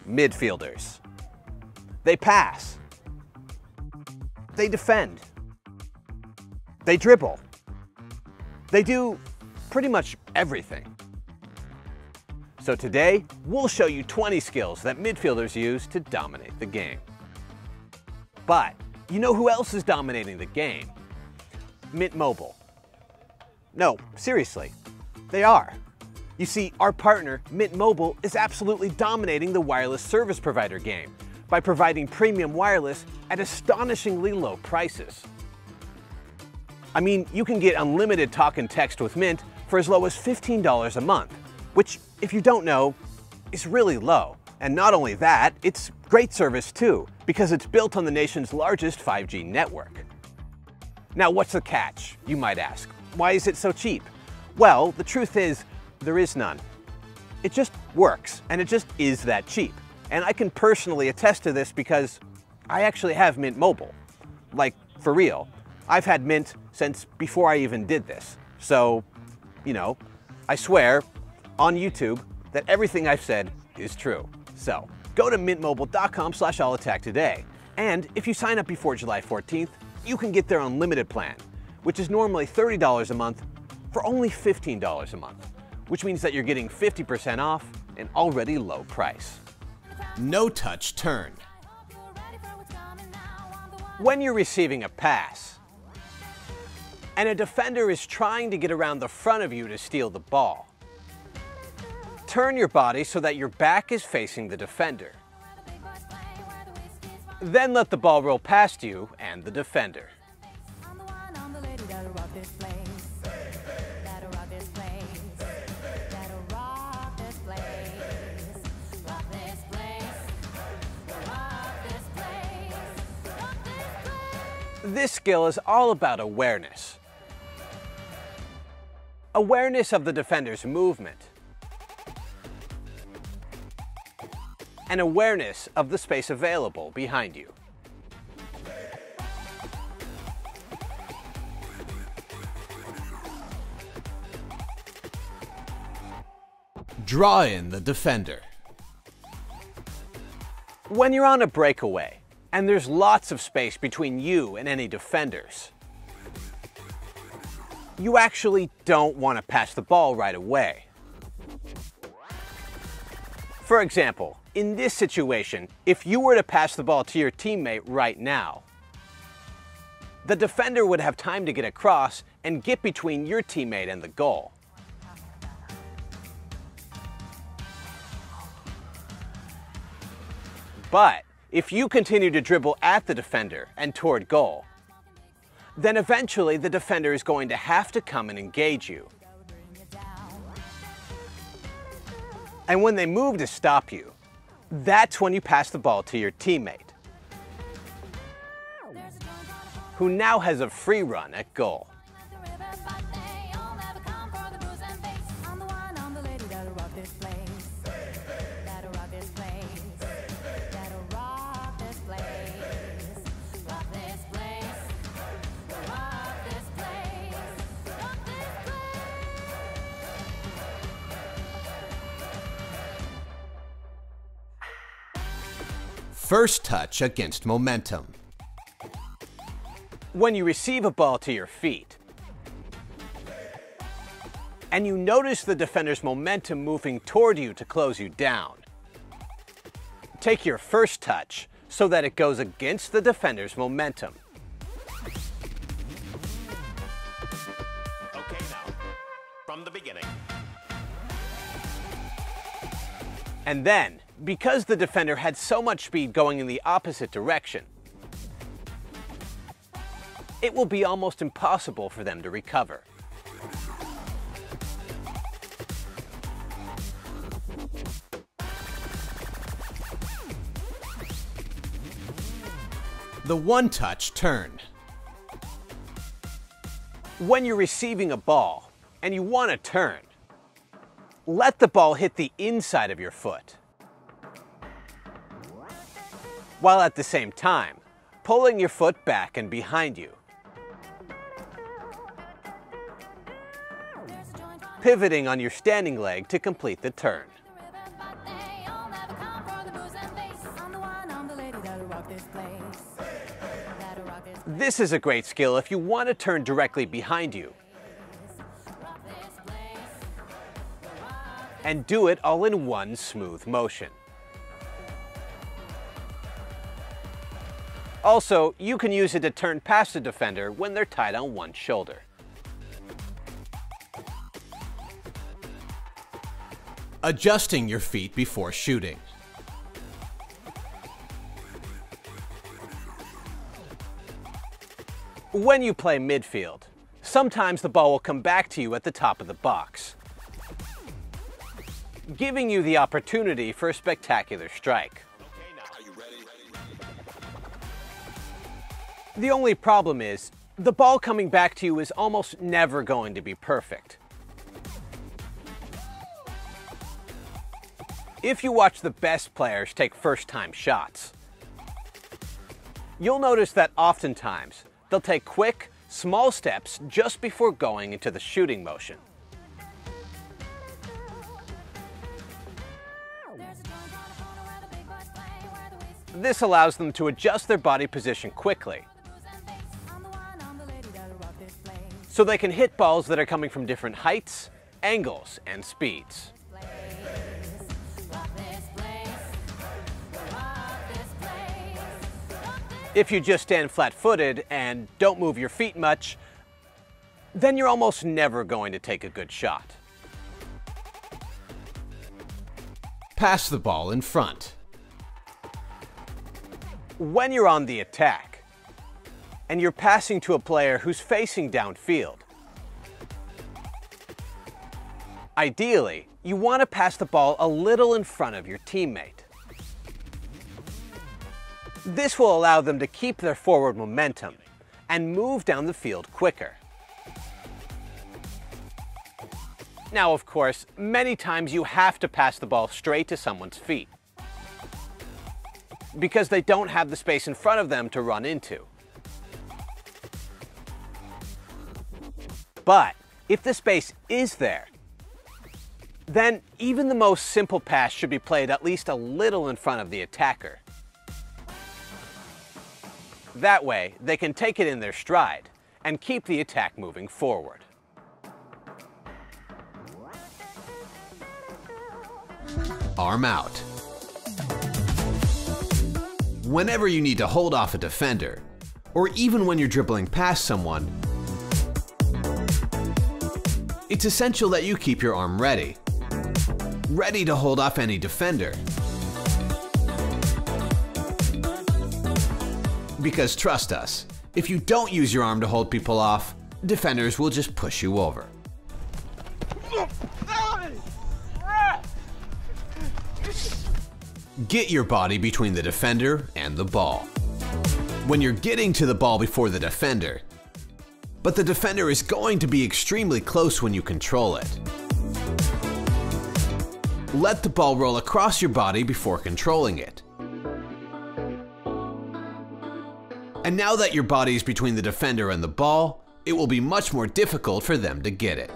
midfielders. They pass. They defend. They dribble. They do pretty much everything. So today, we'll show you 20 skills that midfielders use to dominate the game. But you know who else is dominating the game? Mint Mobile. No, seriously, they are. You see, our partner, Mint Mobile, is absolutely dominating the wireless service provider game by providing premium wireless at astonishingly low prices. I mean, you can get unlimited talk and text with Mint for as low as $15 a month, which, if you don't know, is really low. And not only that, it's great service too, because it's built on the nation's largest 5G network. Now, what's the catch, you might ask? Why is it so cheap? Well, the truth is, there is none. It just works, and it just is that cheap. And I can personally attest to this because I actually have Mint Mobile. Like, for real. I've had Mint since before I even did this. So, you know, I swear on YouTube that everything I've said is true. So, go to mintmobile.com/allattack today. And if you sign up before July 14th, you can get their unlimited plan, which is normally $30 a month for only $15 a month, which means that you're getting 50% off an already low price. No-touch turn. When you're receiving a pass, and a defender is trying to get around the front of you to steal the ball, turn your body so that your back is facing the defender. Then let the ball roll past you and the defender. This skill is all about awareness. Awareness of the defender's movement. And awareness of the space available behind you. Draw in the defender. When you're on a breakaway, and there's lots of space between you and any defenders, you actually don't want to pass the ball right away. For example, in this situation, if you were to pass the ball to your teammate right now, the defender would have time to get across and get between your teammate and the goal. But if you continue to dribble at the defender and toward goal, then eventually the defender is going to have to come and engage you. And when they move to stop you, that's when you pass the ball to your teammate, who now has a free run at goal. First touch against momentum. When you receive a ball to your feet, and you notice the defender's momentum moving toward you to close you down, take your first touch so that it goes against the defender's momentum. Okay, now, from the beginning. And then, because the defender had so much speed going in the opposite direction, it will be almost impossible for them to recover. The one-touch turn. When you're receiving a ball and you want to turn, let the ball hit the inside of your foot, while at the same time pulling your foot back and behind you, pivoting on your standing leg to complete the turn. This is a great skill if you want to turn directly behind you and do it all in one smooth motion. Also, you can use it to turn past a defender when they're tied on one shoulder. Adjusting your feet before shooting. When you play midfield, sometimes the ball will come back to you at the top of the box, giving you the opportunity for a spectacular strike. The only problem is, the ball coming back to you is almost never going to be perfect. If you watch the best players take first-time shots, you'll notice that oftentimes they'll take quick, small steps just before going into the shooting motion. This allows them to adjust their body position quickly, so they can hit balls that are coming from different heights, angles, and speeds. If you just stand flat-footed and don't move your feet much, then you're almost never going to take a good shot. Pass the ball in front. When you're on the attack and you're passing to a player who's facing downfield, ideally, you want to pass the ball a little in front of your teammate. This will allow them to keep their forward momentum and move down the field quicker. Now, of course, many times you have to pass the ball straight to someone's feet, because they don't have the space in front of them to run into. But if the space is there, then even the most simple pass should be played at least a little in front of the attacker. That way, they can take it in their stride and keep the attack moving forward. Arm out. Whenever you need to hold off a defender, or even when you're dribbling past someone, it's essential that you keep your arm ready to hold off any defender. Because trust us, if you don't use your arm to hold people off, defenders will just push you over. Get your body between the defender and the ball. When you're getting to the ball before the defender, but the defender is going to be extremely close when you control it, let the ball roll across your body before controlling it. And now that your body is between the defender and the ball, it will be much more difficult for them to get it.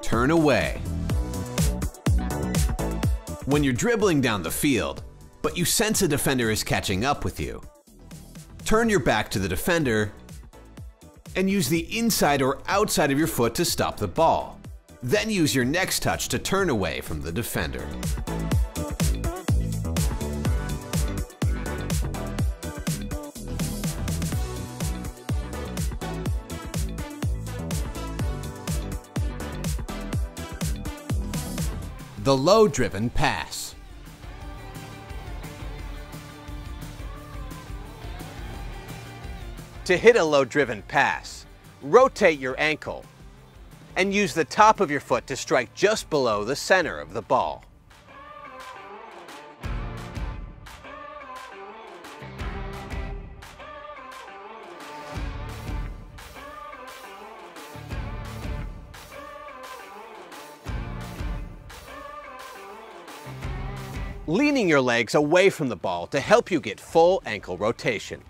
Turn away. When you're dribbling down the field, but you sense a defender is catching up with you, turn your back to the defender and use the inside or outside of your foot to stop the ball. Then use your next touch to turn away from the defender. The low-driven pass. To hit a low-driven pass, rotate your ankle and use the top of your foot to strike just below the center of the ball. Leaning your legs away from the ball to help you get full ankle rotation.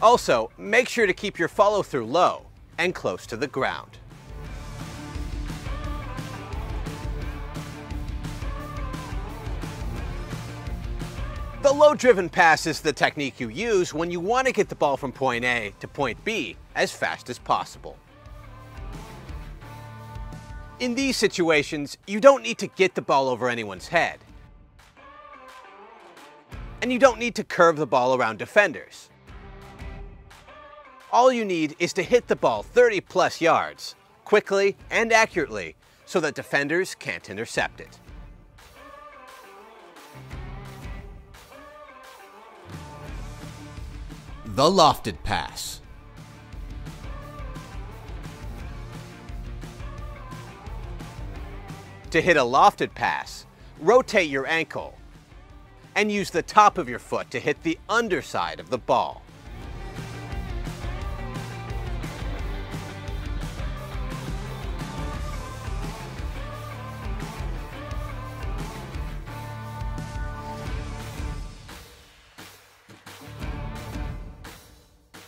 Also, make sure to keep your follow-through low and close to the ground. The low-driven pass is the technique you use when you want to get the ball from point A to point B as fast as possible. In these situations, you don't need to get the ball over anyone's head. And you don't need to curve the ball around defenders. All you need is to hit the ball 30+ yards, quickly and accurately, so that defenders can't intercept it. The lofted pass. To hit a lofted pass, rotate your ankle and use the top of your foot to hit the underside of the ball.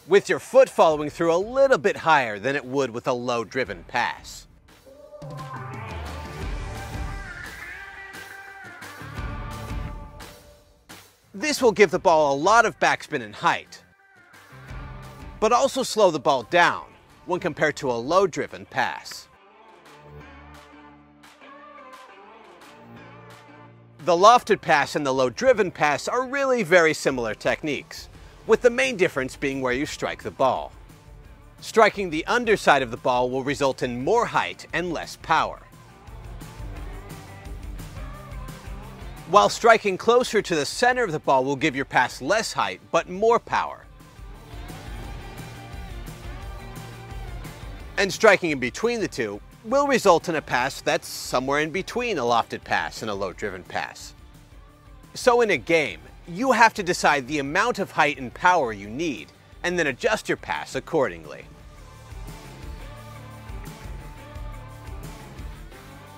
With your foot following through a little bit higher than it would with a low-driven pass. This will give the ball a lot of backspin and height, but also slow the ball down when compared to a low-driven pass. The lofted pass and the low-driven pass are really very similar techniques, with the main difference being where you strike the ball. Striking the underside of the ball will result in more height and less power, while striking closer to the center of the ball will give your pass less height but more power. And striking in between the two will result in a pass that's somewhere in between a lofted pass and a low-driven pass. So in a game, you have to decide the amount of height and power you need, and then adjust your pass accordingly.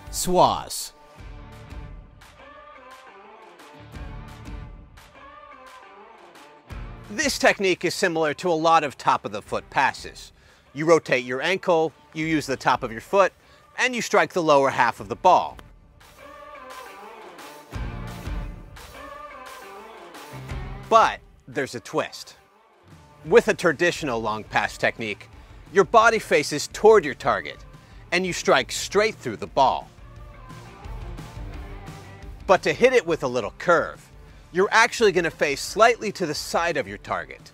Swass. This technique is similar to a lot of top-of-the-foot passes. You rotate your ankle, you use the top of your foot, and you strike the lower half of the ball. But there's a twist. With a traditional long pass technique, your body faces toward your target, and you strike straight through the ball. But to hit it with a little curve, you're actually going to face slightly to the side of your target.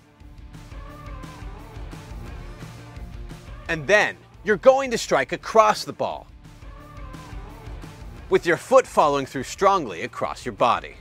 And then, you're going to strike across the ball, with your foot following through strongly across your body.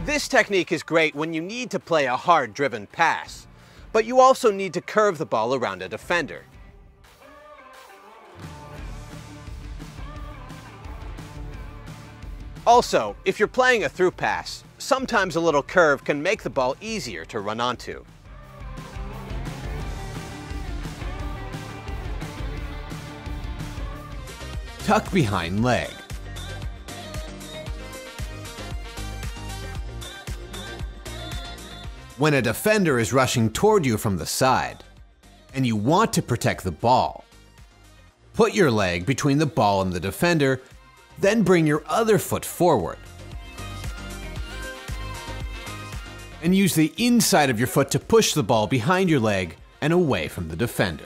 This technique is great when you need to play a hard-driven pass, but you also need to curve the ball around a defender. Also, if you're playing a through pass, sometimes a little curve can make the ball easier to run onto. Tuck behind leg. When a defender is rushing toward you from the side, and you want to protect the ball, put your leg between the ball and the defender, then bring your other foot forward. And use the inside of your foot to push the ball behind your leg and away from the defender.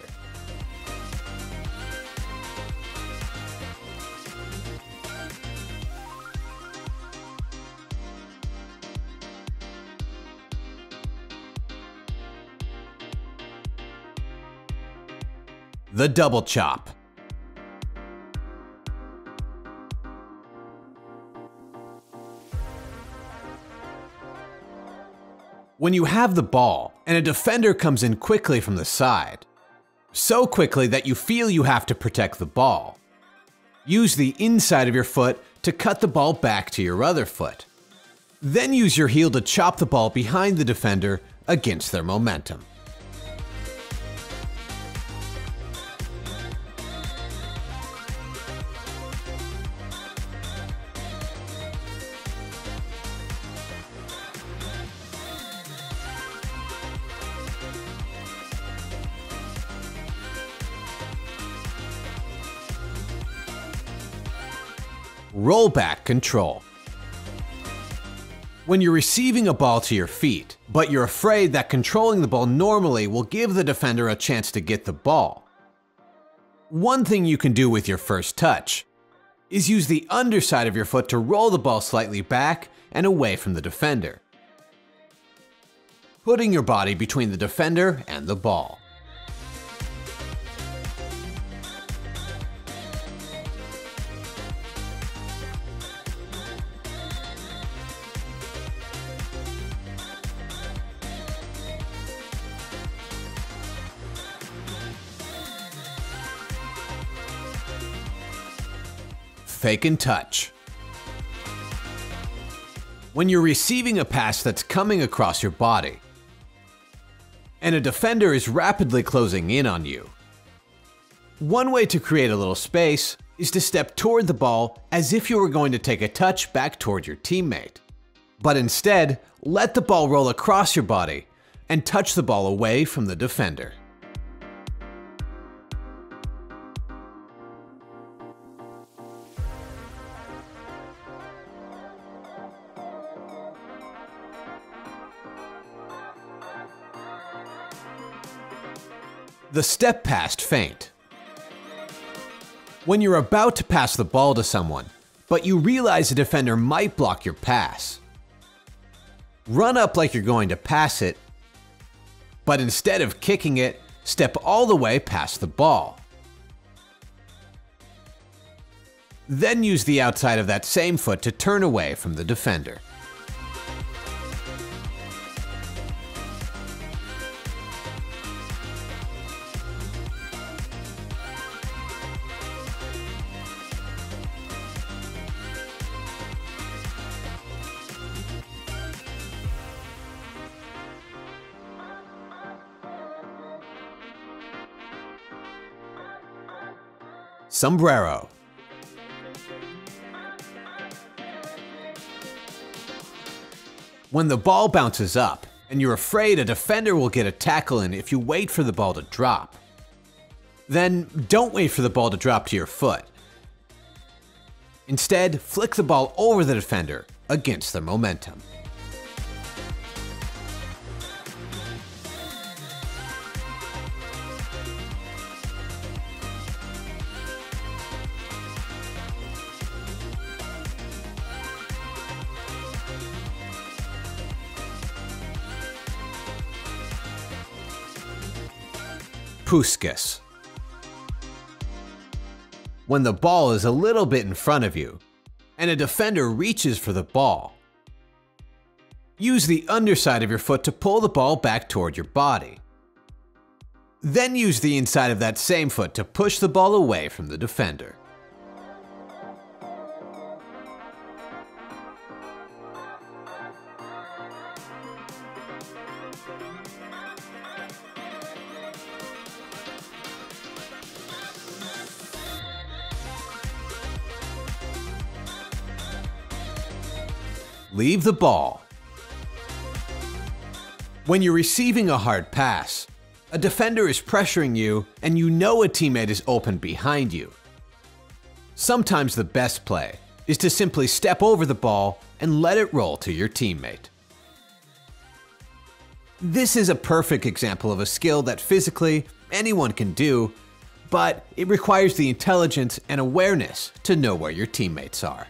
The double chop. When you have the ball and a defender comes in quickly from the side, so quickly that you feel you have to protect the ball, use the inside of your foot to cut the ball back to your other foot. Then use your heel to chop the ball behind the defender against their momentum. Rollback control. When you're receiving a ball to your feet, but you're afraid that controlling the ball normally will give the defender a chance to get the ball. One thing you can do with your first touch is use the underside of your foot to roll the ball slightly back and away from the defender, putting your body between the defender and the ball. Fake and touch. When you're receiving a pass that's coming across your body, and a defender is rapidly closing in on you, one way to create a little space is to step toward the ball as if you were going to take a touch back toward your teammate. But instead, let the ball roll across your body and touch the ball away from the defender. The step past feint. When you're about to pass the ball to someone, but you realize the defender might block your pass, run up like you're going to pass it, but instead of kicking it, step all the way past the ball. Then use the outside of that same foot to turn away from the defender. Sombrero. When the ball bounces up, and you're afraid a defender will get a tackle in if you wait for the ball to drop, then don't wait for the ball to drop to your foot. Instead, flick the ball over the defender against their momentum. Puskas. When the ball is a little bit in front of you, and a defender reaches for the ball, use the underside of your foot to pull the ball back toward your body. Then use the inside of that same foot to push the ball away from the defender. Leave the ball. When you're receiving a hard pass, a defender is pressuring you and you know a teammate is open behind you. Sometimes the best play is to simply step over the ball and let it roll to your teammate. This is a perfect example of a skill that physically anyone can do, but it requires the intelligence and awareness to know where your teammates are.